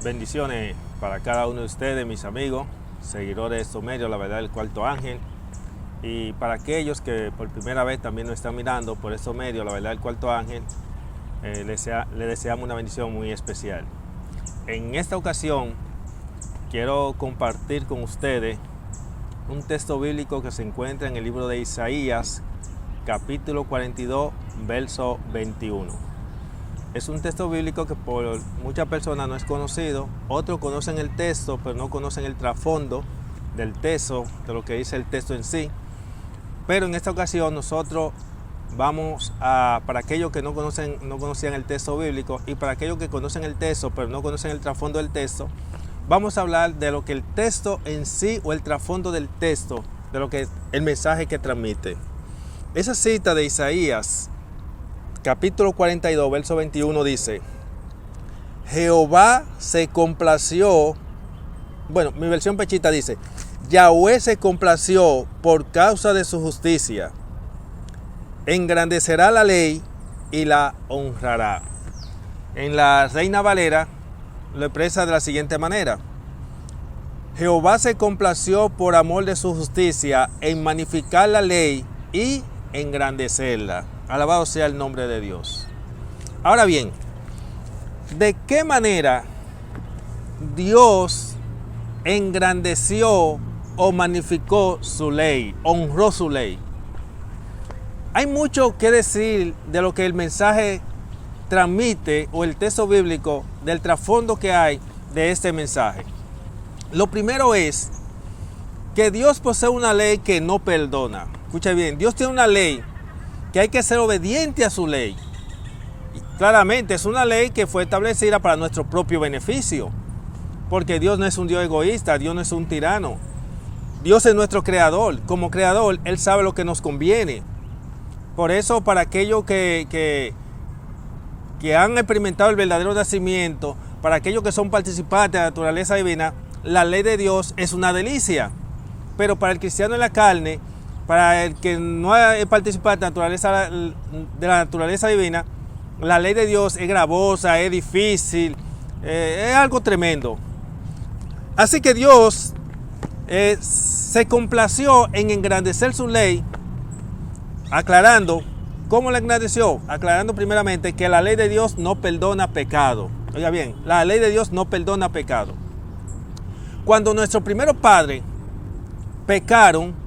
Bendiciones para cada uno de ustedes, mis amigos, seguidores de estos medios, la verdad del Cuarto Ángel. Y para aquellos que por primera vez también nos están mirando por estos medios, la verdad del Cuarto Ángel, les deseamos una bendición muy especial. En esta ocasión quiero compartir con ustedes un texto bíblico que se encuentra en el libro de Isaías, capítulo 42, verso 21. Es un texto bíblico que por muchas personas no es conocido, otros conocen el texto, pero no conocen el trasfondo del texto, de lo que dice el texto en sí. Pero en esta ocasión nosotros vamos a, para aquellos que no conocían el texto bíblico y para aquellos que conocen el texto, pero no conocen el trasfondo del texto, vamos a hablar de lo que el texto en sí o el trasfondo del texto, de lo que el mensaje que transmite. Esa cita de Isaías, capítulo 42, verso 21 dice: Jehová se complació, bueno, mi versión pechita dice: Yahweh se complació por causa de su justicia, engrandecerá la ley y la honrará. En la Reina Valera lo expresa de la siguiente manera: Jehová se complació por amor de su justicia en magnificar la ley y engrandecerla. Alabado sea el nombre de Dios. Ahora bien, ¿de qué manera Dios engrandeció o magnificó su ley, honró su ley? Hay mucho que decir de lo que el mensaje transmite o el texto bíblico, del trasfondo que hay de este mensaje. Lo primero es que Dios posee una ley que no perdona. Escucha bien, Dios tiene una ley que hay que ser obediente a su ley. Y claramente es una ley que fue establecida para nuestro propio beneficio, porque Dios no es un Dios egoísta, Dios no es un tirano. Dios es nuestro creador. Como creador, Él sabe lo que nos conviene. Por eso, para aquellos que han experimentado el verdadero nacimiento, para aquellos que son participantes de la naturaleza divina, la ley de Dios es una delicia. Pero para el cristiano en la carne, para el que no es participante de la naturaleza divina, la ley de Dios es gravosa, es difícil, es algo tremendo. Así que Dios se complació en engrandecer su ley, aclarando. ¿Cómo la engrandeció? Aclarando primeramente que la ley de Dios no perdona pecado. Oiga bien, la ley de Dios no perdona pecado. Cuando nuestros primeros padres pecaron,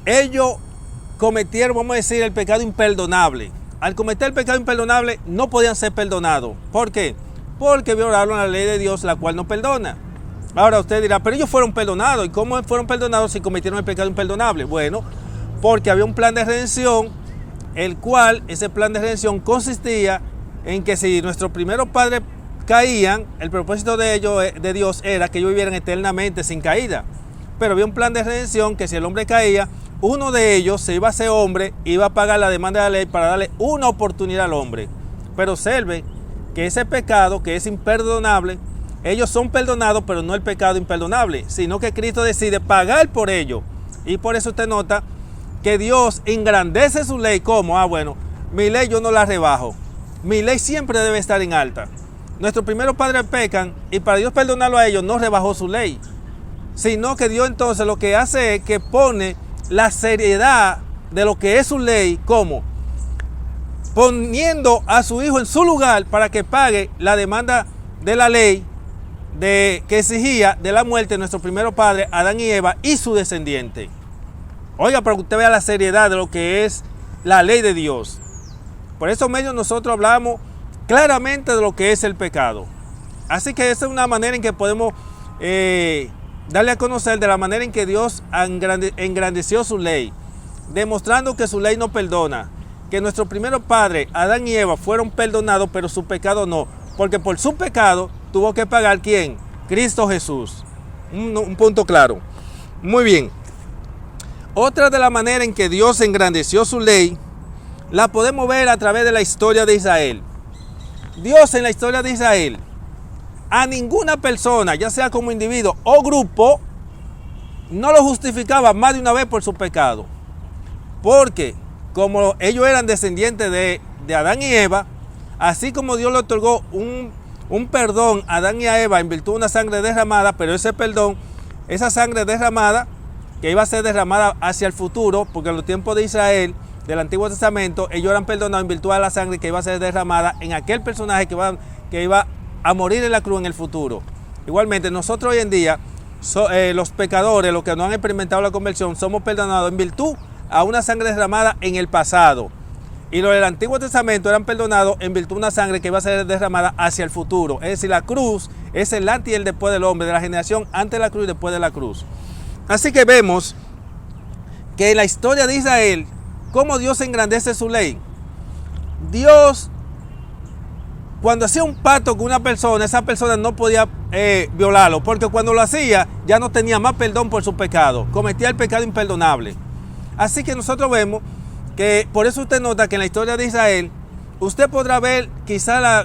ellos cometieron, vamos a decir, el pecado imperdonable. Al cometer el pecado imperdonable no podían ser perdonados. ¿Por qué? Porque violaron la ley de Dios, la cual no perdona. Ahora usted dirá, pero ellos fueron perdonados. ¿Y cómo fueron perdonados si cometieron el pecado imperdonable? Bueno, porque había un plan de redención, el cual, ese plan de redención consistía en que si nuestros primeros padres caían, el propósito de ellos, de Dios, era que ellos vivieran eternamente sin caída. Pero había un plan de redención que si el hombre caía, uno de ellos se iba a ser hombre, iba a pagar la demanda de la ley para darle una oportunidad al hombre. Pero observe que ese pecado, que es imperdonable, ellos son perdonados, pero no el pecado imperdonable, sino que Cristo decide pagar por ello. Y por eso usted nota que Dios engrandece su ley como, bueno, mi ley yo no la rebajo. Mi ley siempre debe estar en alta. Nuestros primeros padres pecan y para Dios perdonarlo a ellos no rebajó su ley, sino que Dios entonces lo que hace es que pone la seriedad de lo que es su ley, como poniendo a su hijo en su lugar para que pague la demanda de la ley que exigía de la muerte de nuestros primeros padres, Adán y Eva y su descendiente. Oiga, para que usted vea la seriedad de lo que es la ley de Dios. Por esos medios nosotros hablamos claramente de lo que es el pecado. Así que esa es una manera en que podemos darle a conocer de la manera en que Dios engrandeció su ley, demostrando que su ley no perdona, que nuestros primeros padres, Adán y Eva, fueron perdonados, pero su pecado no, porque por su pecado tuvo que pagar ¿quién? Cristo Jesús. Un punto claro. Muy bien. Otra de la manera en que Dios engrandeció su ley, la podemos ver a través de la historia de Israel. Dios en la historia de Israel, a ninguna persona, ya sea como individuo o grupo, no lo justificaba más de una vez por su pecado. Porque como ellos eran descendientes de Adán y Eva, así como Dios le otorgó un perdón a Adán y a Eva en virtud de una sangre derramada, pero ese perdón, esa sangre derramada, que iba a ser derramada hacia el futuro, porque en los tiempos de Israel, del Antiguo Testamento, ellos eran perdonados en virtud de la sangre que iba a ser derramada en aquel personaje que iba a morir en la cruz en el futuro. Igualmente, nosotros hoy en día, los pecadores, los que no han experimentado la conversión, somos perdonados en virtud a una sangre derramada en el pasado. Y los del Antiguo Testamento eran perdonados en virtud de una sangre que iba a ser derramada hacia el futuro. Es decir, la cruz es el antes y el después del hombre, de la generación antes de la cruz y después de la cruz. Así que vemos que en la historia de Israel, cómo Dios engrandece su ley. Dios, cuando hacía un pacto con una persona, esa persona no podía violarlo, porque cuando lo hacía ya no tenía más perdón por su pecado, cometía el pecado imperdonable. Así que nosotros vemos que, por eso usted nota que en la historia de Israel, usted podrá ver quizá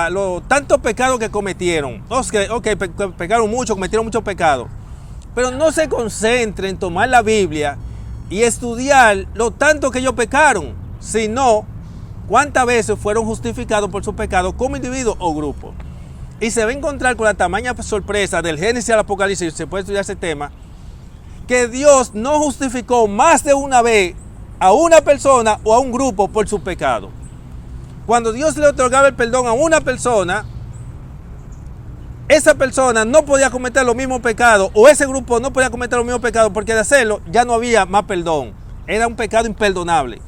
los tantos pecados que cometieron. Pecaron mucho, cometieron muchos pecados. Pero no se concentre en tomar la Biblia y estudiar lo tanto que ellos pecaron, sino cuántas veces fueron justificados por su pecado como individuo o grupo. Y se va a encontrar con la tamaña sorpresa del Génesis al Apocalipsis, se puede estudiar ese tema, que Dios no justificó más de una vez a una persona o a un grupo por su pecado. Cuando Dios le otorgaba el perdón a una persona, esa persona no podía cometer los mismos pecados, o ese grupo no podía cometer los mismos pecados, porque de hacerlo ya no había más perdón. Era un pecado imperdonable.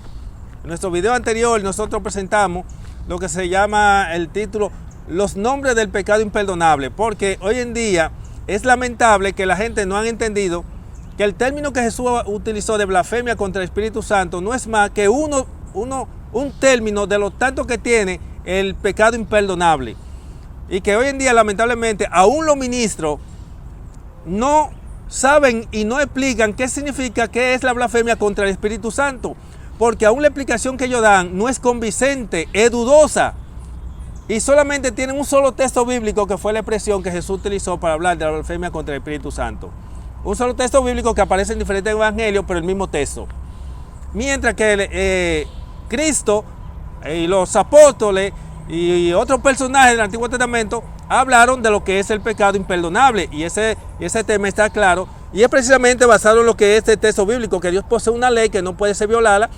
En nuestro video anterior nosotros presentamos lo que se llama el título Los nombres del pecado imperdonable, porque hoy en día es lamentable que la gente no han entendido que el término que Jesús utilizó de blasfemia contra el Espíritu Santo no es más que un término de lo tanto que tiene el pecado imperdonable. Y que hoy en día, lamentablemente, aún los ministros no saben y no explican qué significa, qué es la blasfemia contra el Espíritu Santo. Porque aún la explicación que ellos dan no es convincente, es dudosa. Y solamente tienen un solo texto bíblico, que fue la expresión que Jesús utilizó para hablar de la blasfemia contra el Espíritu Santo. Un solo texto bíblico que aparece en diferentes evangelios, pero el mismo texto. Mientras que Cristo y los apóstoles y otros personajes del Antiguo Testamento hablaron de lo que es el pecado imperdonable, y ese tema está claro, y es precisamente basado en lo que es este texto bíblico, que Dios posee una ley que no puede ser violada,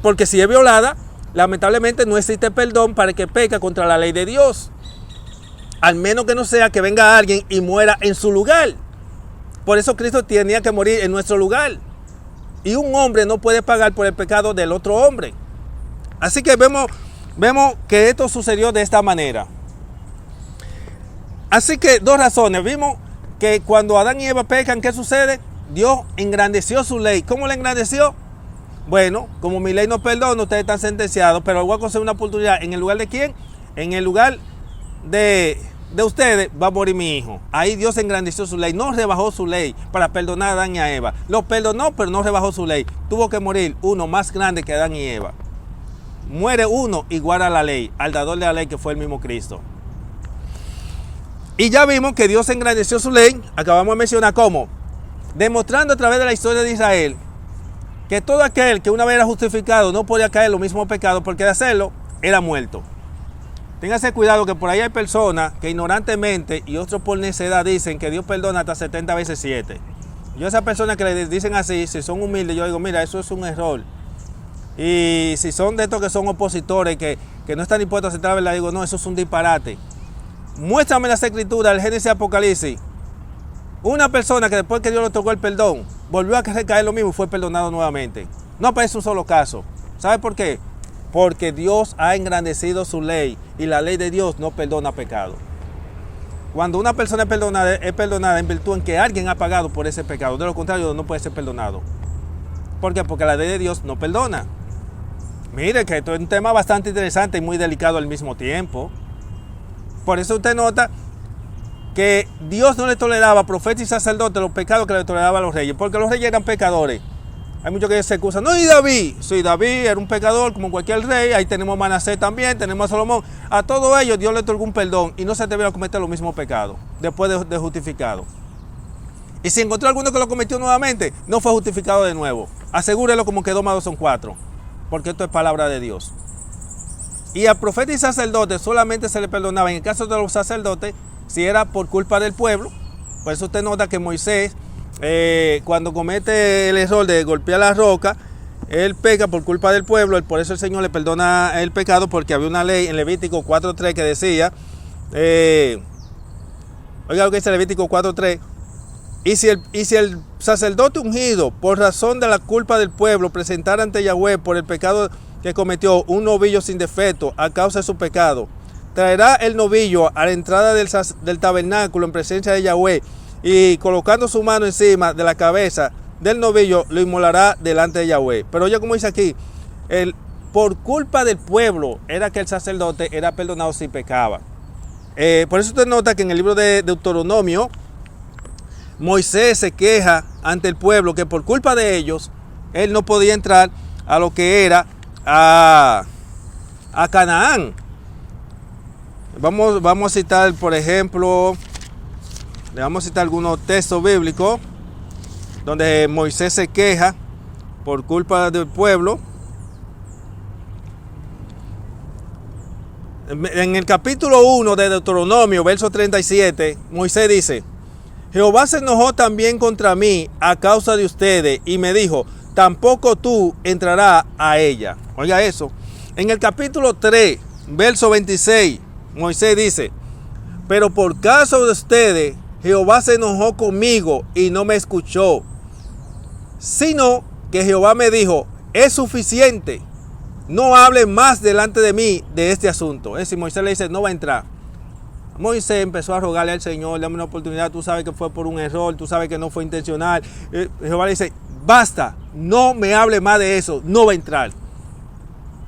porque si es violada, lamentablemente no existe perdón para el que peca contra la ley de Dios, al menos que no sea que venga alguien y muera en su lugar. Por eso Cristo tenía que morir en nuestro lugar, y un hombre no puede pagar por el pecado del otro hombre. Así que vemos que esto sucedió de esta manera. Así que dos razones. Vimos que cuando Adán y Eva pecan, ¿qué sucede? Dios engrandeció su ley. ¿Cómo la engrandeció? Bueno, como mi ley no perdona, ustedes están sentenciados, pero voy a conceder una oportunidad. ¿En el lugar de quién? En el lugar de ustedes va a morir mi hijo. Ahí Dios engrandeció su ley, no rebajó su ley para perdonar a Adán y a Eva. Los perdonó, pero no rebajó su ley. Tuvo que morir uno más grande que Adán y Eva. Muere uno igual a la ley, al dador de la ley, que fue el mismo Cristo. Y ya vimos que Dios engrandeció su ley, acabamos de mencionar cómo, demostrando a través de la historia de Israel que todo aquel que una vez era justificado no podía caer en los mismos pecados, porque de hacerlo era muerto. Téngase cuidado, que por ahí hay personas que ignorantemente y otros por necedad dicen que Dios perdona hasta 70 veces 7. Yo a esas personas que le dicen así, si son humildes, yo digo, mira, eso es un error. Y si son de estos que son opositores, que no están dispuestos a aceptar la verdad, digo, no, eso es un disparate. Muéstrame las escrituras, el Génesis y Apocalipsis. Una persona que después que Dios le otorgó el perdón, volvió a recaer lo mismo y fue perdonado nuevamente. No aparece un solo caso. ¿Sabe por qué? Porque Dios ha engrandecido su ley, y la ley de Dios no perdona pecado. Cuando una persona es perdonada en virtud en que alguien ha pagado por ese pecado. De lo contrario, no puede ser perdonado. ¿Por qué? Porque la ley de Dios no perdona. Mire que esto es un tema bastante interesante y muy delicado al mismo tiempo. Por eso usted nota que Dios no le toleraba a profetas y sacerdotes los pecados que le toleraba a los reyes, porque los reyes eran pecadores. Hay muchos que se acusan, no, y David, sí, David era un pecador como cualquier rey. Ahí tenemos a Manasés también, tenemos a Salomón. A todos ellos Dios le otorgó un perdón y no se atrevieron a cometer los mismos pecados después de justificado. Y si encontró alguno que lo cometió nuevamente, no fue justificado de nuevo. Asegúrelo como que 2 más 2 son 4, porque esto es palabra de Dios. Y al profeta y sacerdote solamente se le perdonaba en el caso de los sacerdotes si era por culpa del pueblo. Por eso usted nota que Moisés, cuando comete el error de golpear la roca, él peca por culpa del pueblo. Por eso el Señor le perdona el pecado, porque había una ley en Levítico 4.3 que decía, oiga lo que dice Levítico 4.3, y si el sacerdote ungido, por razón de la culpa del pueblo, presentara ante Yahweh por el pecado que cometió un novillo sin defecto a causa de su pecado, traerá el novillo a la entrada del tabernáculo en presencia de Yahweh, y colocando su mano encima de la cabeza del novillo, lo inmolará delante de Yahweh. Pero ya como dice aquí, por culpa del pueblo era que el sacerdote era perdonado si pecaba. Por eso usted nota que en el libro de Deuteronomio, Moisés se queja ante el pueblo que por culpa de ellos, él no podía entrar a lo que era a Canaán. Vamos a citar, por ejemplo, le vamos a citar algunos textos bíblicos donde Moisés se queja por culpa del pueblo. En el capítulo 1 de Deuteronomio, verso 37, Moisés dice: Jehová se enojó también contra mí a causa de ustedes y me dijo, tampoco tú entrarás a ella. Oiga eso. En el capítulo 3, verso 26, Moisés dice: pero por causa de ustedes, Jehová se enojó conmigo y no me escuchó, sino que Jehová me dijo, es suficiente, no hable más delante de mí de este asunto. Es decir, Moisés le dice, no va a entrar. Moisés empezó a rogarle al Señor, dame una oportunidad, tú sabes que fue por un error, tú sabes que no fue intencional. Jehová le dice, basta, no me hable más de eso, no va a entrar.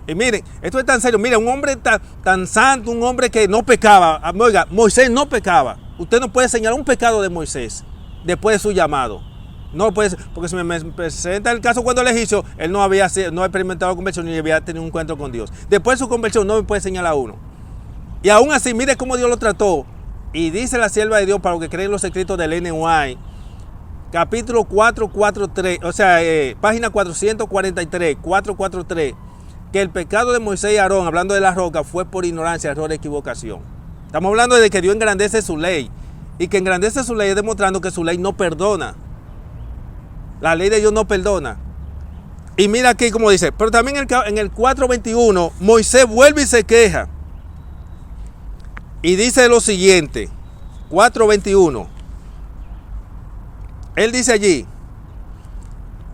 Y miren, esto es tan serio, miren, un hombre tan santo, un hombre que no pecaba. Oiga, Moisés no pecaba. Usted no puede señalar un pecado de Moisés después de su llamado. No puede, porque si me presenta el caso cuando el egipcio, él no había experimentado la conversión ni había tenido un encuentro con Dios. Después de su conversión no me puede señalar a uno. Y aún así, mire cómo Dios lo trató. Y dice la sierva de Dios, para los que creen los escritos del Ellen White, capítulo 443, o sea, página 443, 443, que el pecado de Moisés y Aarón, hablando de la roca, fue por ignorancia, error, equivocación. Estamos hablando de que Dios engrandece su ley. Y que engrandece su ley es demostrando que su ley no perdona. La ley de Dios no perdona. Y mira aquí como dice, pero también en el 4:21, Moisés vuelve y se queja. Y dice lo siguiente, 4:21. Él dice allí,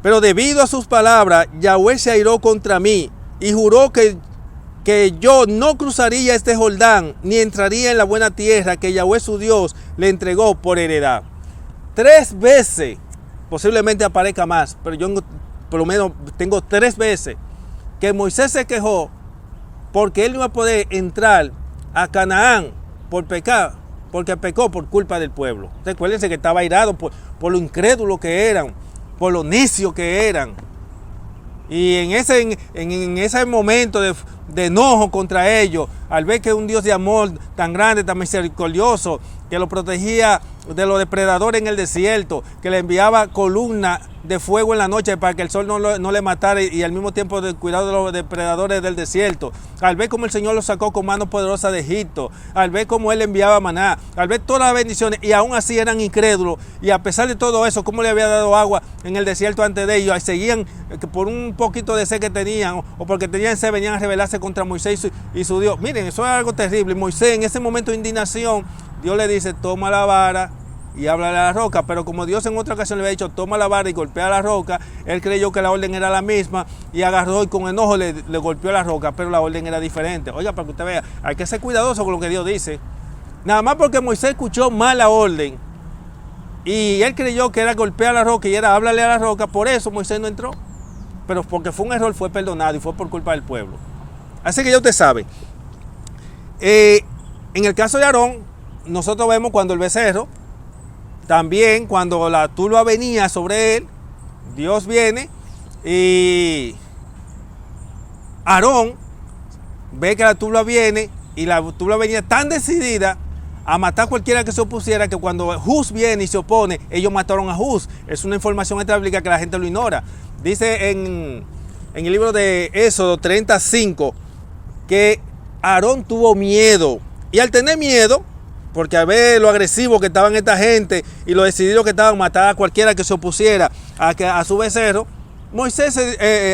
pero debido a sus palabras, Yahweh se airó contra mí y juró que yo no cruzaría este Jordán, ni entraría en la buena tierra que Yahweh su Dios le entregó por heredad. 3 veces, posiblemente aparezca más, pero yo por lo menos tengo 3 veces que Moisés se quejó porque él no iba a poder entrar a Canaán por pecar, porque pecó por culpa del pueblo. Recuérdense que estaba airado por lo incrédulo que eran, por lo necio que eran. Y en ese momento de enojo contra ellos, al ver que un Dios de amor tan grande, tan misericordioso, que lo protegía de los depredadores en el desierto, que le enviaba columna de fuego en la noche para que el sol no le matara, y al mismo tiempo de cuidado de los depredadores del desierto, al ver cómo el Señor lo sacó con mano poderosa de Egipto, al ver cómo Él enviaba maná, al ver todas las bendiciones, y aún así eran incrédulos, y a pesar de todo eso, cómo le había dado agua en el desierto antes de ellos, y seguían por un poquito de sed que tenían, o porque tenían sed, venían a rebelarse contra Moisés y su Dios. Miren, eso es algo terrible. Moisés, en ese momento de indignación, Dios le dice, toma la vara y háblale a la roca. Pero como Dios en otra ocasión le había dicho, toma la vara y golpea a la roca, él creyó que la orden era la misma y agarró y con enojo le golpeó a la roca, pero la orden era diferente. Oiga, para que usted vea, hay que ser cuidadoso con lo que Dios dice. Nada más porque Moisés escuchó mal la orden y él creyó que era golpear a la roca y era háblale a la roca, por eso Moisés no entró. Pero porque fue un error, fue perdonado y fue por culpa del pueblo. Así que ya usted sabe. En el caso de Aarón, nosotros vemos cuando el becerro, también cuando la turba venía sobre él, Dios viene y Aarón ve que la turba viene y la turba venía tan decidida a matar a cualquiera que se opusiera, que cuando Huz viene y se opone, ellos mataron a Huz. Es una información extra-bíblica que la gente lo ignora. Dice en el libro de Éxodo 35 que Aarón tuvo miedo. Y al tener miedo, porque al ver lo agresivo que estaban esta gente y lo decidido que estaban a matar a cualquiera que se opusiera a su becerro,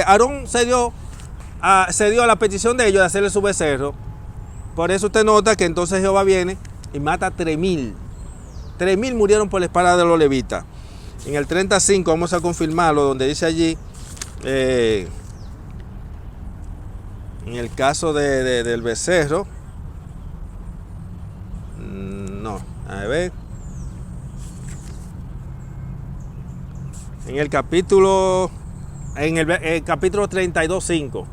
Aarón se dio a la petición de ellos de hacerle su becerro. Por eso usted nota que entonces Jehová viene y mata 3,000. 3,000 murieron por la espada de los levitas. En el 35 vamos a confirmarlo, donde dice allí, en el caso del becerro, no, a ver, en el capítulo 32:5,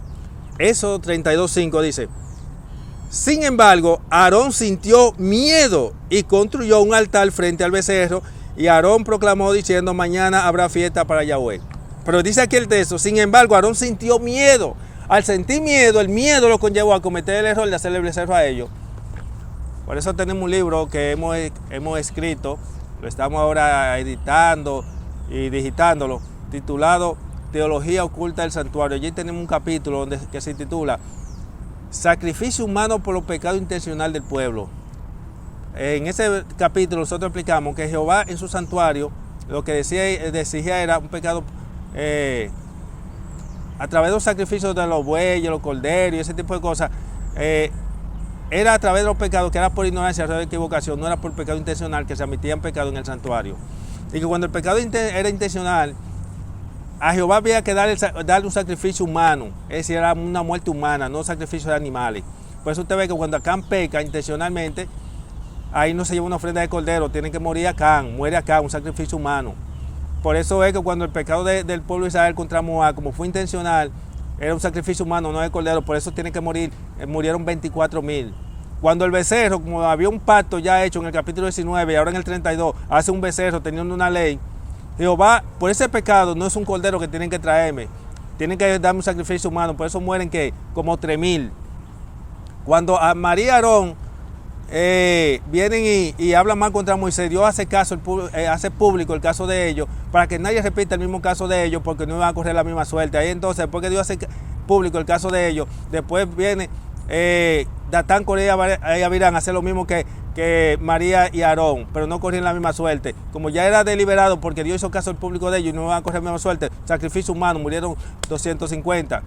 Éxodo 32:5 dice: sin embargo, Aarón sintió miedo y construyó un altar frente al becerro, y Aarón proclamó diciendo: mañana habrá fiesta para Yahweh. Pero dice aquí el texto: sin embargo, Aarón sintió miedo. Al sentir miedo, el miedo lo conllevó a cometer el error de hacerle el becerro a ellos. Por eso tenemos un libro que hemos escrito, lo estamos ahora editando y digitándolo, titulado Teología Oculta del Santuario. Allí tenemos un capítulo que se titula Sacrificio humano por los pecados intencionales del pueblo. En ese capítulo nosotros explicamos que Jehová en su santuario lo que exigía era un pecado a través de los sacrificios de los bueyes, los corderos y ese tipo de cosas. Era a través de los pecados que era por ignorancia, error de equivocación, no era por pecado intencional que se admitían pecado en el santuario. Y que cuando el pecado era intencional, a Jehová había que darle un sacrificio humano, es decir, era una muerte humana, no sacrificio de animales. Por eso usted ve que cuando Acán peca intencionalmente, ahí no se lleva una ofrenda de cordero, tiene que morir Acán, muere Acán, un sacrificio humano. Por eso es que cuando el pecado del pueblo de Israel contra Moab, como fue intencional, era un sacrificio humano, no de cordero, por eso tiene que morir, murieron 24,000. Cuando el becerro, como había un pacto ya hecho en el capítulo 19 y ahora en el 32, hace un becerro teniendo una ley, Jehová, por ese pecado no es un cordero que tienen que traerme, tienen que darme un sacrificio humano, por eso mueren que como 3,000. Cuando a María y Aarón vienen y hablan mal contra Moisés, Dios hace público el caso de ellos, para que nadie repita el mismo caso de ellos, porque no van a correr la misma suerte. Ahí entonces, porque Dios hace público el caso de ellos, después viene Datán, Coré y Abirán a hacer lo mismo que María y Aarón, pero no corrían la misma suerte. Como ya era deliberado porque Dios hizo caso al público de ellos y no van a correr la misma suerte, sacrificio humano, murieron 250.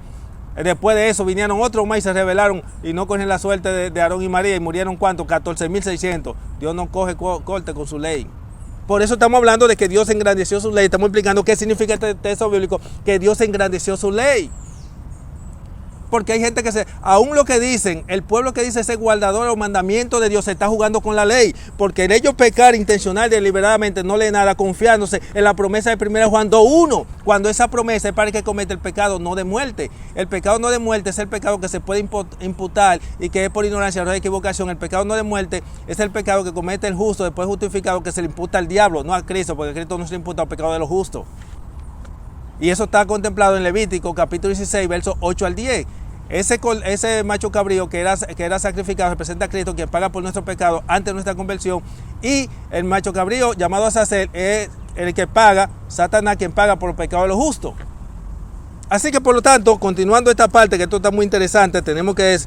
Después de eso vinieron otros más y se rebelaron y no cogieron la suerte de Aarón y María y murieron ¿cuántos? 14,600. Dios no coge corte con su ley. Por eso estamos hablando de que Dios engrandeció su ley. Estamos explicando qué significa este texto bíblico, que Dios engrandeció su ley. Porque hay gente que aún lo que dicen, el pueblo que dice ser guardador de los mandamientos de Dios se está jugando con la ley, porque en ellos pecar intencional, deliberadamente, no lee nada, confiándose en la promesa de 1 Juan 2:1, cuando esa promesa es para el que comete el pecado no de muerte. El pecado no de muerte es el pecado que se puede imputar y que es por ignorancia, error de equivocación. El pecado no de muerte es el pecado que comete el justo después justificado, que se le imputa al diablo, no a Cristo, porque a Cristo no se le imputa el pecado de los justos. Y eso está contemplado en Levítico capítulo 16, versos 8 al 10. Ese macho cabrío que era sacrificado representa a Cristo, quien paga por nuestro pecado antes de nuestra conversión. Y el macho cabrío llamado a Azazel es el que paga, Satanás, quien paga por los pecados de los justos. Así que por lo tanto, continuando esta parte, que esto está muy interesante, tenemos que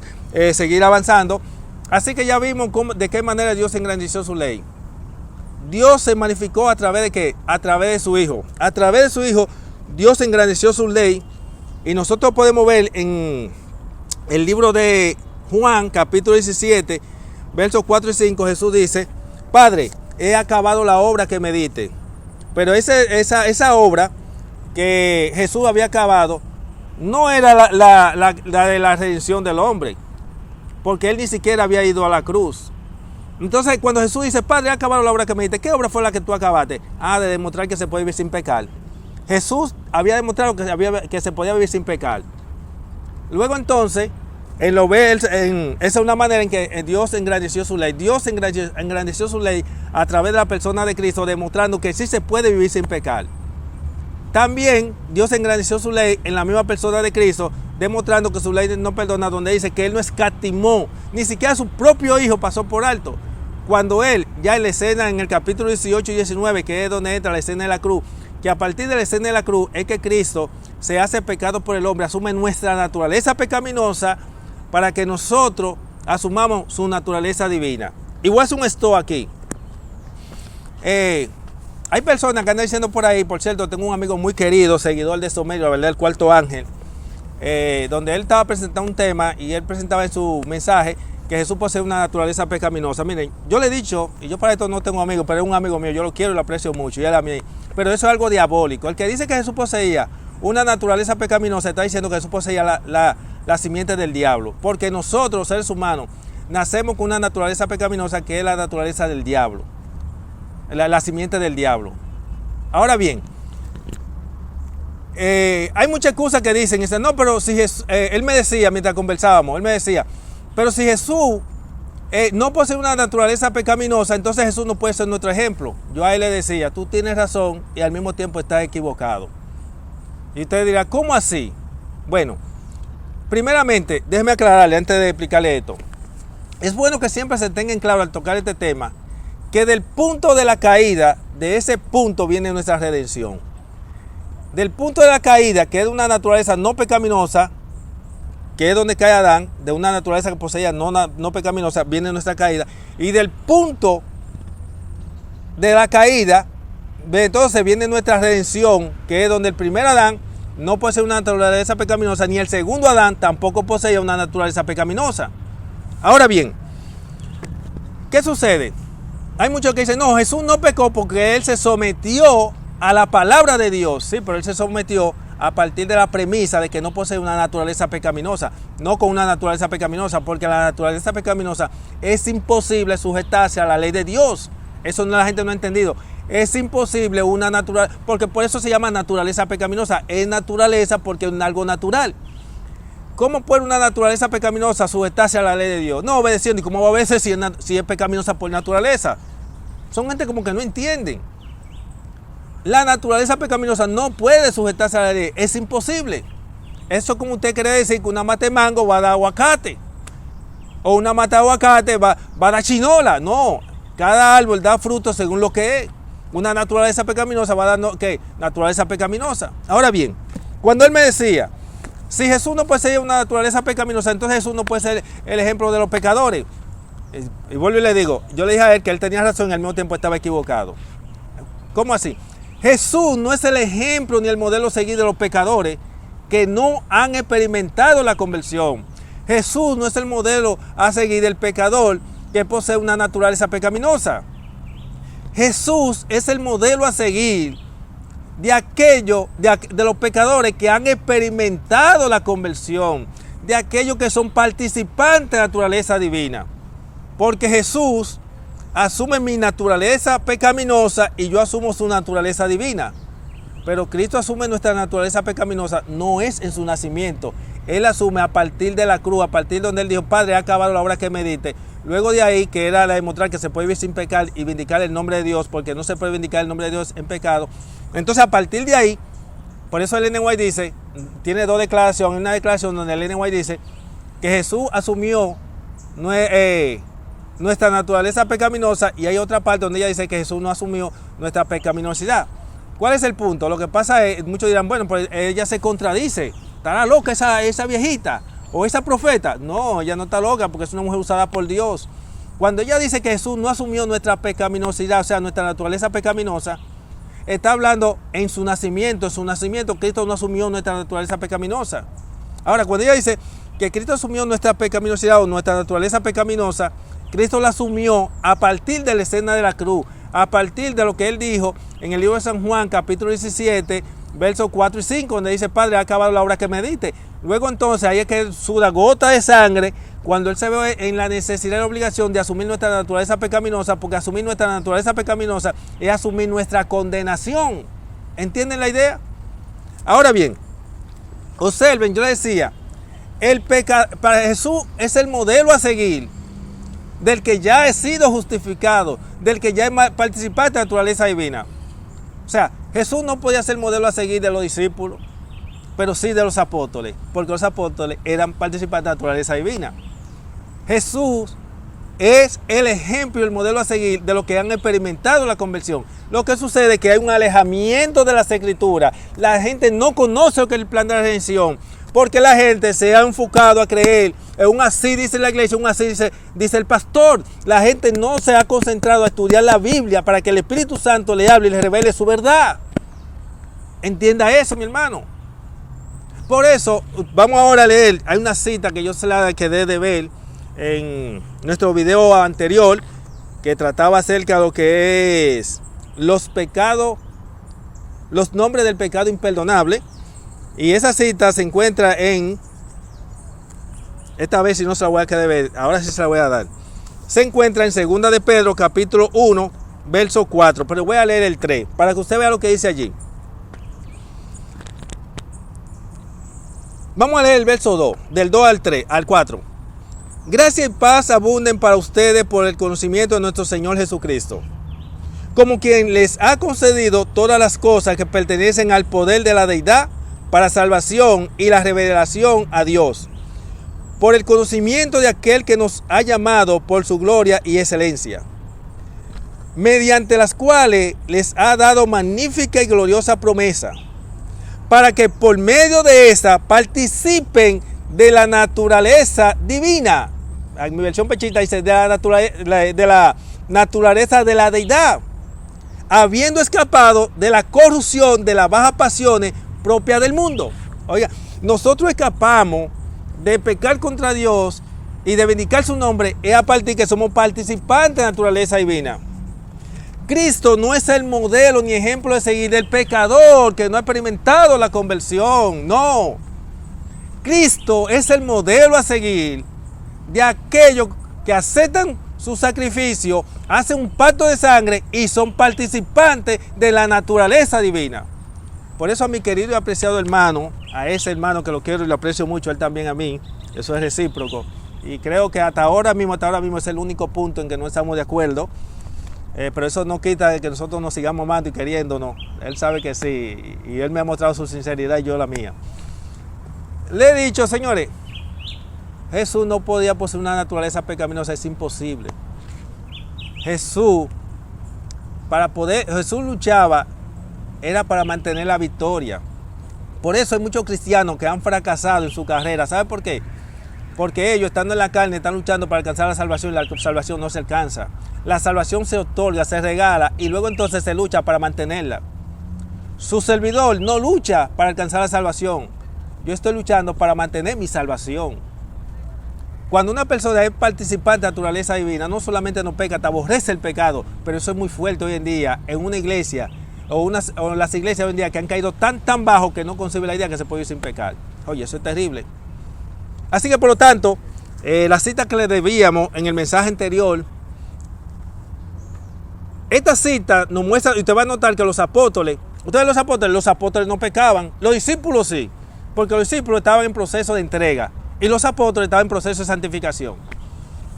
seguir avanzando. Así que ya vimos de qué manera Dios engrandeció su ley. Dios se magnificó a través de ¿qué? A través de su Hijo. A través de su Hijo, Dios engrandeció su ley. Y nosotros podemos ver en el libro de Juan, capítulo 17, versos 4 y 5, Jesús dice: Padre, he acabado la obra que me diste. Pero esa obra que Jesús había acabado no era la de la redención del hombre, porque él ni siquiera había ido a la cruz. Entonces, cuando Jesús dice: Padre, he acabado la obra que me diste, ¿qué obra fue la que tú acabaste? De demostrar que se puede vivir sin pecar. Jesús había demostrado que se podía vivir sin pecar. Luego entonces, esa es una manera en que Dios engrandeció su ley. Dios engrandeció su ley a través de la persona de Cristo, demostrando que sí se puede vivir sin pecar. También Dios engrandeció su ley en la misma persona de Cristo, demostrando que su ley no perdona, donde dice que Él no escatimó, ni siquiera su propio Hijo pasó por alto. Cuando Él, ya en la escena en el capítulo 18 y 19, que es donde entra la escena de la cruz, que a partir de la escena de la cruz es que Cristo se hace pecado por el hombre, asume nuestra naturaleza pecaminosa para que nosotros asumamos su naturaleza divina. Y voy a hacer un stop aquí. Hay personas que andan diciendo por ahí, por cierto, tengo un amigo muy querido, seguidor de Somerio, la verdad, el Cuarto Ángel, donde él estaba presentando un tema y él presentaba en su mensaje que Jesús posee una naturaleza pecaminosa. Miren, yo le he dicho, y yo para esto no tengo amigos, pero es un amigo mío, yo lo quiero y lo aprecio mucho, y él a mí, pero eso es algo diabólico. El que dice que Jesús poseía una naturaleza pecaminosa está diciendo que Jesús poseía la simiente del diablo, porque nosotros, los seres humanos, nacemos con una naturaleza pecaminosa que es la naturaleza del diablo, la simiente del diablo. Ahora bien, hay muchas cosas que dicen, no, pero si Jesús, él me decía, mientras conversábamos, él me decía, pero si Jesús no posee una naturaleza pecaminosa, entonces Jesús no puede ser nuestro ejemplo. Yo a él le decía, tú tienes razón y al mismo tiempo estás equivocado. Y usted dirá, ¿cómo así? Bueno, primeramente, déjeme aclararle antes de explicarle esto. Es bueno que siempre se tenga en claro al tocar este tema, que del punto de la caída, de ese punto viene nuestra redención. Del punto de la caída, que es de una naturaleza no pecaminosa, que es donde cae Adán, de una naturaleza que poseía no pecaminosa, viene nuestra caída. Y del punto de la caída, entonces viene nuestra redención, que es donde el primer Adán no posee una naturaleza pecaminosa, ni el segundo Adán tampoco poseía una naturaleza pecaminosa. Ahora bien, ¿qué sucede? Hay muchos que dicen, no, Jesús no pecó porque él se sometió a la palabra de Dios. Sí, pero él se sometió a partir de la premisa de que no posee una naturaleza pecaminosa, no con una naturaleza pecaminosa, porque la naturaleza pecaminosa es imposible sujetarse a la ley de Dios. Eso la gente no ha entendido. Es imposible una naturaleza, porque por eso se llama naturaleza pecaminosa. Es naturaleza porque es algo natural. ¿Cómo puede una naturaleza pecaminosa sujetarse a la ley de Dios? No obedeciendo. ¿Y cómo va a obedecer si es pecaminosa por naturaleza? Son gente como que no entienden. La naturaleza pecaminosa no puede sujetarse a la ley. Es imposible. Eso como usted quiere decir que una mata de mango va a dar aguacate. O una mata de aguacate va a dar chinola. No. Cada árbol da fruto según lo que es. Una naturaleza pecaminosa va a dar ¿qué? Naturaleza pecaminosa. Ahora bien, cuando él me decía, si Jesús no posee una naturaleza pecaminosa, entonces Jesús no puede ser el ejemplo de los pecadores. Y vuelvo y le digo, yo le dije a él que él tenía razón y al mismo tiempo estaba equivocado. ¿Cómo así? Jesús no es el ejemplo ni el modelo a seguir de los pecadores que no han experimentado la conversión. Jesús no es el modelo a seguir del pecador que posee una naturaleza pecaminosa. Jesús es el modelo a seguir de los pecadores que han experimentado la conversión, de aquellos que son participantes de la naturaleza divina. Porque Jesús asume mi naturaleza pecaminosa y yo asumo su naturaleza divina. Pero Cristo asume nuestra naturaleza pecaminosa, no es en su nacimiento. Él asume a partir de la cruz, a partir donde él dijo, Padre, ha acabado la obra que me diste. Luego de ahí, que era la demostrar que se puede vivir sin pecar y vindicar el nombre de Dios, porque no se puede vindicar el nombre de Dios en pecado. Entonces, a partir de ahí, por eso Ellen White dice, tiene dos declaraciones, una declaración donde Ellen White dice que Jesús asumió nuestra naturaleza pecaminosa, y hay otra parte donde ella dice que Jesús no asumió nuestra pecaminosidad. ¿Cuál es el punto? Lo que pasa es, muchos dirán, bueno, pues ella se contradice, estará loca esa viejita o esa profeta. No, ella no está loca porque es una mujer usada por Dios. Cuando ella dice que Jesús no asumió nuestra pecaminosidad, o sea, nuestra naturaleza pecaminosa, está hablando en su nacimiento. En su nacimiento Cristo no asumió nuestra naturaleza pecaminosa. Ahora, cuando ella dice que Cristo asumió nuestra pecaminosidad o nuestra naturaleza pecaminosa, Cristo la asumió a partir de la escena de la cruz, a partir de lo que él dijo en el libro de San Juan, capítulo 17, versos 4 y 5, donde dice, Padre, ha acabado la obra que me diste. Luego entonces ahí es que suda gota de sangre cuando él se ve en la necesidad y la obligación de asumir nuestra naturaleza pecaminosa, porque asumir nuestra naturaleza pecaminosa es asumir nuestra condenación. ¿Entienden la idea? Ahora bien, observen, yo les decía, para Jesús es el modelo a seguir del que ya he sido justificado, del que ya he participado de la naturaleza divina. O sea, Jesús no podía ser modelo a seguir de los discípulos, pero sí de los apóstoles, porque los apóstoles eran participantes de la naturaleza divina. Jesús es el ejemplo y el modelo a seguir de los que han experimentado la conversión. Lo que sucede es que hay un alejamiento de las escrituras. La gente no conoce lo que es el plan de la redención, Porque la gente se ha enfocado a creer en un así dice la iglesia, un así dice el pastor. La gente no se ha concentrado a estudiar la Biblia para que el Espíritu Santo le hable y le revele su verdad. Entienda eso, mi hermano. Por eso, vamos ahora a leer. Hay una cita que yo se la quedé de ver en nuestro video anterior, que trataba acerca de lo que es los pecados, los nombres del pecado imperdonable. Y esa cita se encuentra en, esta vez si no se la voy a quedar de ver, ahora sí se la voy a dar. Se encuentra en 2 de Pedro, capítulo 1, verso 4. Pero voy a leer el 3, para que usted vea lo que dice allí. Vamos a leer el verso 2, del 2 al 3, al 4. Gracia y paz abunden para ustedes por el conocimiento de nuestro Señor Jesucristo, como quien les ha concedido todas las cosas que pertenecen al poder de la deidad para salvación y la revelación a Dios, por el conocimiento de aquel que nos ha llamado por su gloria y excelencia, mediante las cuales les ha dado magnífica y gloriosa promesa, para que por medio de esta participen de la naturaleza divina. En mi versión pechita dice de la naturaleza de la deidad, habiendo escapado de la corrupción de las bajas pasiones propias del mundo. Oiga, nosotros escapamos de pecar contra Dios y de bendicar su nombre es a partir que somos participantes de la naturaleza divina. Cristo no es el modelo ni ejemplo de seguir del pecador que no ha experimentado la conversión, no. Cristo es el modelo a seguir de aquellos que aceptan su sacrificio, hacen un pacto de sangre y son participantes de la naturaleza divina. Por eso a mi querido y apreciado hermano, a ese hermano que lo quiero y lo aprecio mucho, él también a mí, eso es recíproco. Y creo que hasta ahora mismo es el único punto en que no estamos de acuerdo. Pero eso no quita de que nosotros nos sigamos amando y queriéndonos. Él sabe que sí, y él me ha mostrado su sinceridad y yo la mía. Le he dicho, señores, Jesús no podía poseer una naturaleza pecaminosa, es imposible. Jesús luchaba, era para mantener la victoria. Por eso hay muchos cristianos que han fracasado en su carrera. ¿Sabe por qué? Porque ellos, estando en la carne, están luchando para alcanzar la salvación y la salvación no se alcanza. La salvación se otorga, se regala y luego entonces se lucha para mantenerla. Su servidor no lucha para alcanzar la salvación. Yo estoy luchando para mantener mi salvación. Cuando una persona es participante de la naturaleza divina, no solamente no peca, te aborrece el pecado, pero eso es muy fuerte hoy en día en una iglesia o en las iglesias hoy en día que han caído tan bajo que no concibe la idea que se puede ir sin pecar. Oye, eso es terrible. Así que por lo tanto, la cita que le debíamos en el mensaje anterior, esta cita nos muestra, y usted va a notar que los apóstoles no pecaban, los discípulos sí, porque los discípulos estaban en proceso de entrega y los apóstoles estaban en proceso de santificación.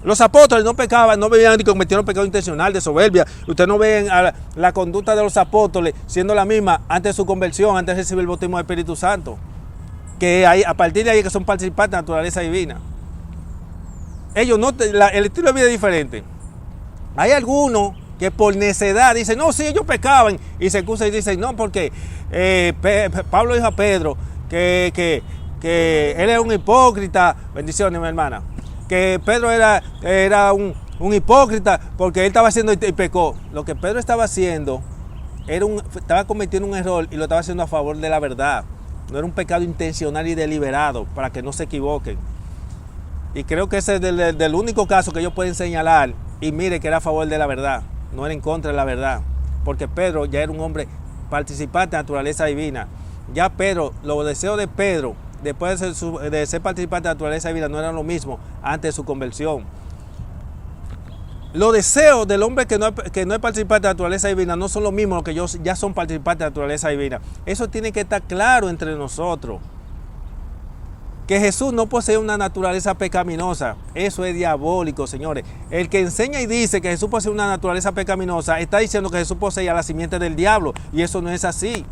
Los apóstoles no pecaban, no veían ni cometieron pecado intencional de soberbia. Ustedes no ven la conducta de los apóstoles siendo la misma antes de su conversión, antes de recibir el bautismo del Espíritu Santo. Que hay, a partir de ahí que son participantes de la naturaleza divina. Ellos no, el estilo de vida es diferente. Hay algunos que por necedad dicen, no, sí, ellos pecaban, y se excusan y dicen, no, porque Pablo dijo a Pedro que él era un hipócrita, bendiciones mi hermana, que Pedro era un hipócrita porque él estaba haciendo y pecó. Lo que Pedro estaba haciendo, estaba cometiendo un error y lo estaba haciendo a favor de la verdad. No era un pecado intencional y deliberado para que no se equivoquen. Y creo que ese es del único caso que ellos pueden señalar y mire que era a favor de la verdad, no era en contra de la verdad. Porque Pedro ya era un hombre participante de la naturaleza divina. Ya Pedro, los deseos de Pedro, después de ser participante de la naturaleza divina, no eran lo mismo antes de su conversión. Los deseos del hombre que no es participante de la naturaleza divina no son los mismos que ellos ya son participantes de la naturaleza divina. Eso tiene que estar claro entre nosotros. Que Jesús no posee una naturaleza pecaminosa, eso es diabólico, señores. El que enseña y dice que Jesús posee una naturaleza pecaminosa está diciendo que Jesús poseía la simiente del diablo, y eso no es así.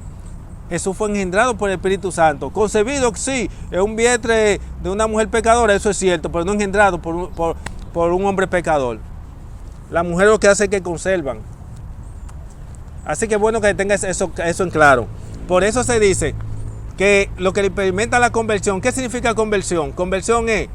Jesús fue engendrado por el Espíritu Santo, concebido, sí, en un vientre de una mujer pecadora, eso es cierto, pero no engendrado por un hombre pecador. Las mujeres lo que hacen es que conservan. Así que es bueno que tengas eso en claro. Por eso se dice que lo que experimenta la conversión. ¿Qué significa conversión? Conversión es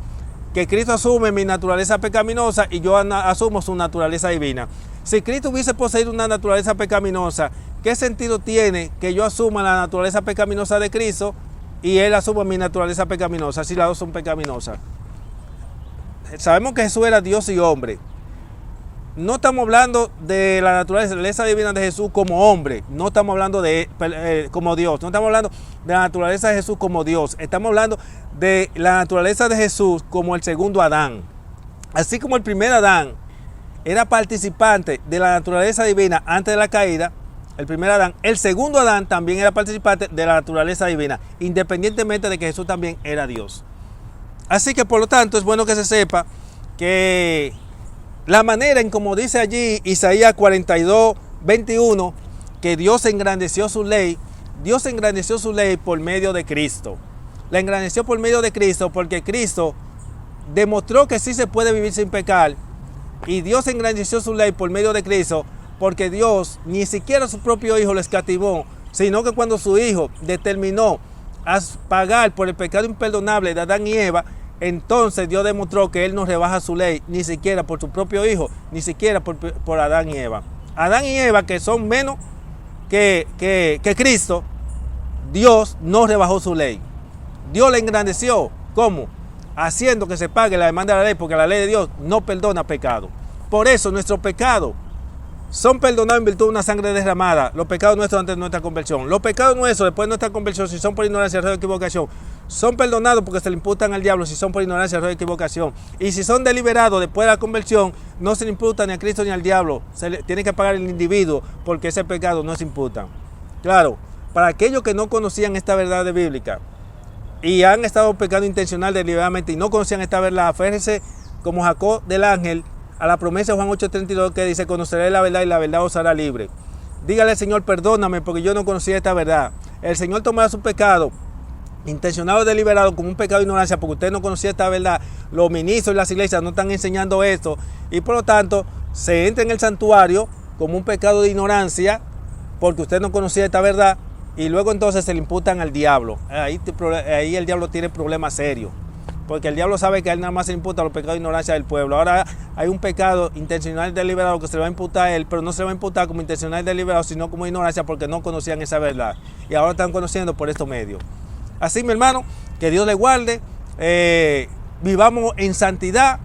que Cristo asume mi naturaleza pecaminosa y yo asumo su naturaleza divina. Si Cristo hubiese poseído una naturaleza pecaminosa, ¿qué sentido tiene que yo asuma la naturaleza pecaminosa de Cristo y Él asuma mi naturaleza pecaminosa, si las dos son pecaminosas? Sabemos que Jesús era Dios y hombre. No estamos hablando de la naturaleza divina de Jesús como hombre, no estamos hablando de como Dios, no estamos hablando de la naturaleza de Jesús como Dios, estamos hablando de la naturaleza de Jesús como el segundo Adán. Así como el primer Adán era participante de la naturaleza divina antes de la caída, el primer Adán, el segundo Adán también era participante de la naturaleza divina, independientemente de que Jesús también era Dios. Así que por lo tanto es bueno que se sepa que la manera en como dice allí Isaías 42, 21, que Dios engrandeció su ley por medio de Cristo. La engrandeció por medio de Cristo porque Cristo demostró que sí se puede vivir sin pecar. Y Dios engrandeció su ley por medio de Cristo porque Dios ni siquiera su propio Hijo lo escatimó, sino que cuando su Hijo determinó a pagar por el pecado imperdonable de Adán y Eva, entonces Dios demostró que Él no rebaja su ley, ni siquiera por su propio Hijo, ni siquiera por Adán y Eva. Adán y Eva, que son menos que Cristo, Dios no rebajó su ley. Dios le engrandeció. ¿Cómo? Haciendo que se pague la demanda de la ley, porque la ley de Dios no perdona pecado. Por eso nuestros pecados son perdonados en virtud de una sangre derramada. Los pecados nuestros antes de nuestra conversión. Los pecados nuestros después de nuestra conversión, si son por ignorancia, error o equivocación, son perdonados porque se le imputan al diablo si son por ignorancia, error o equivocación. Y si son deliberados después de la conversión, no se le imputan ni a Cristo ni al diablo. Tiene que pagar el individuo porque ese pecado no se imputa. Claro, para aquellos que no conocían esta verdad bíblica y han estado pecando intencional deliberadamente y no conocían esta verdad, aférrense como Jacob del ángel a la promesa de Juan 8:32 que dice: conoceré la verdad y la verdad os hará libre. Dígale al Señor: perdóname porque yo no conocía esta verdad. El Señor tomará su pecado intencionado o deliberado como un pecado de ignorancia porque usted no conocía esta verdad. Los ministros y las iglesias no están enseñando esto y por lo tanto se entra en el santuario como un pecado de ignorancia porque usted no conocía esta verdad y luego entonces se le imputan al diablo. Ahí el diablo tiene problemas serios, porque el diablo sabe que a él nada más se le imputa los pecados de ignorancia del pueblo. Ahora hay un pecado intencional deliberado que se le va a imputar a él, pero no se le va a imputar como intencional deliberado, sino como ignorancia porque no conocían esa verdad y ahora están conociendo por estos medios. Así, mi hermano, que Dios le guarde, vivamos en santidad.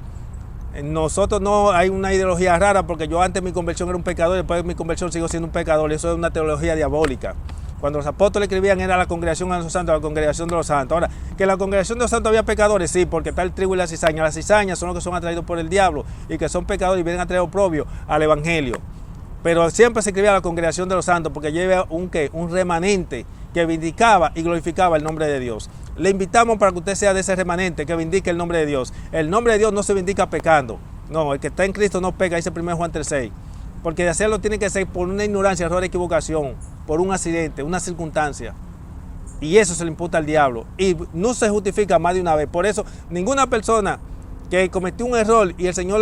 Nosotros no hay una ideología rara, porque yo antes de mi conversión era un pecador, después de mi conversión sigo siendo un pecador. Eso es una teología diabólica. Cuando los apóstoles escribían era la congregación de los santos, la congregación de los santos. Ahora, que en la congregación de los santos había pecadores, sí, porque está el trigo y la cizaña. Las cizañas son los que son atraídos por el diablo y que son pecadores y vienen a traer oprobio al evangelio. Pero siempre se escribía la congregación de los santos porque lleva un remanente que vindicaba y glorificaba el nombre de Dios. Le invitamos para que usted sea de ese remanente que vindique el nombre de Dios. El nombre de Dios no se vindica pecando. No, el que está en Cristo no peca, dice 1 Juan 3:6. Porque de hacerlo tiene que ser por una ignorancia, error, equivocación, por un accidente, una circunstancia. Y eso se le imputa al diablo. Y no se justifica más de una vez. Por eso, ninguna persona que cometió un error y el Señor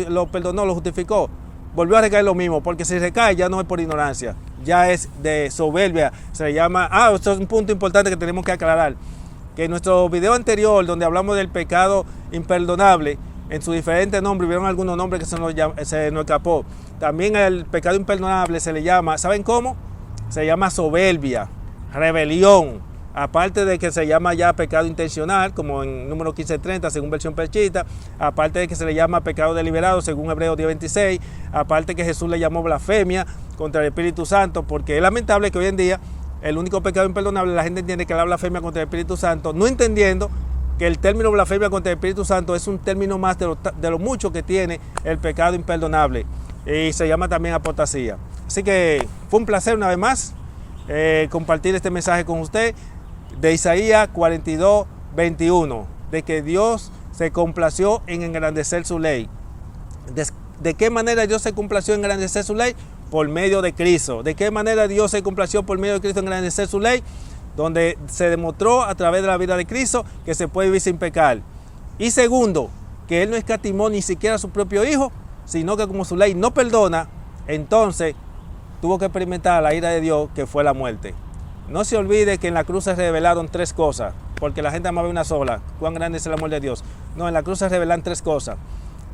lo perdonó, lo justificó, volvió a recaer lo mismo. Porque si recae ya no es por ignorancia, ya es de soberbia. Se le llama... esto es un punto importante que tenemos que aclarar. Que en nuestro video anterior, donde hablamos del pecado imperdonable, en sus diferentes nombres, vieron algunos nombres que se nos escapó. También el pecado imperdonable se le llama, ¿saben cómo? Se llama soberbia, rebelión. Aparte de que se llama ya pecado intencional, como en número 15:30, según versión Pechita. Aparte de que se le llama pecado deliberado, según Hebreos 10:26. Aparte que Jesús le llamó blasfemia contra el Espíritu Santo, porque es lamentable que hoy en día el único pecado imperdonable, la gente entiende que la blasfemia contra el Espíritu Santo, no entendiendo que el término blasfemia contra el Espíritu Santo es un término más de lo mucho que tiene el pecado imperdonable. Y se llama también apostasía. Así que fue un placer una vez más compartir este mensaje con usted de Isaías 42, 21, de que Dios se complació en engrandecer su ley. ¿De qué manera Dios se complació en engrandecer su ley? Por medio de Cristo. ¿De qué manera Dios se complació por medio de Cristo en engrandecer su ley? Donde se demostró a través de la vida de Cristo que se puede vivir sin pecar. Y segundo, que Él no escatimó ni siquiera a su propio Hijo, sino que como su ley no perdona, entonces tuvo que experimentar la ira de Dios, que fue la muerte. No se olvide que en la cruz se revelaron tres cosas, porque la gente amaba una sola. Cuán grande es el amor de Dios. No, en la cruz se revelan tres cosas.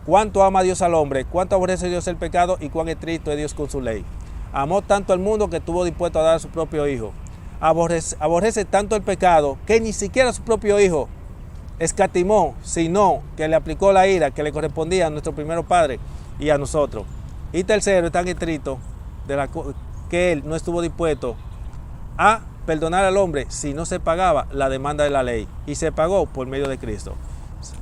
Cuánto ama Dios al hombre, cuánto aborrece Dios el pecado y cuán estricto es Dios con su ley. Amó tanto al mundo que estuvo dispuesto a dar a su propio hijo. Aborrece tanto el pecado que ni siquiera su propio hijo escatimó, sino que le aplicó la ira que le correspondía a nuestro primero padre y a nosotros. Y tercero, es tan estricto que él no estuvo dispuesto a perdonar al hombre si no se pagaba la demanda de la ley, y se pagó por medio de Cristo.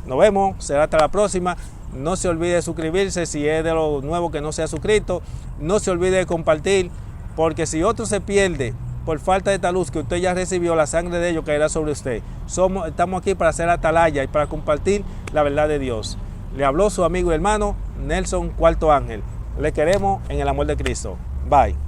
Nos vemos, será hasta la próxima. No se olvide de suscribirse si es de lo nuevo que no se ha suscrito. No se olvide de compartir, porque si otro se pierde por falta de esta luz que usted ya recibió, la sangre de ellos caerá sobre usted. Estamos aquí para hacer atalaya y para compartir la verdad de Dios. Le habló su amigo y hermano Nelson Cuarto Ángel. Le queremos en el amor de Cristo. Bye.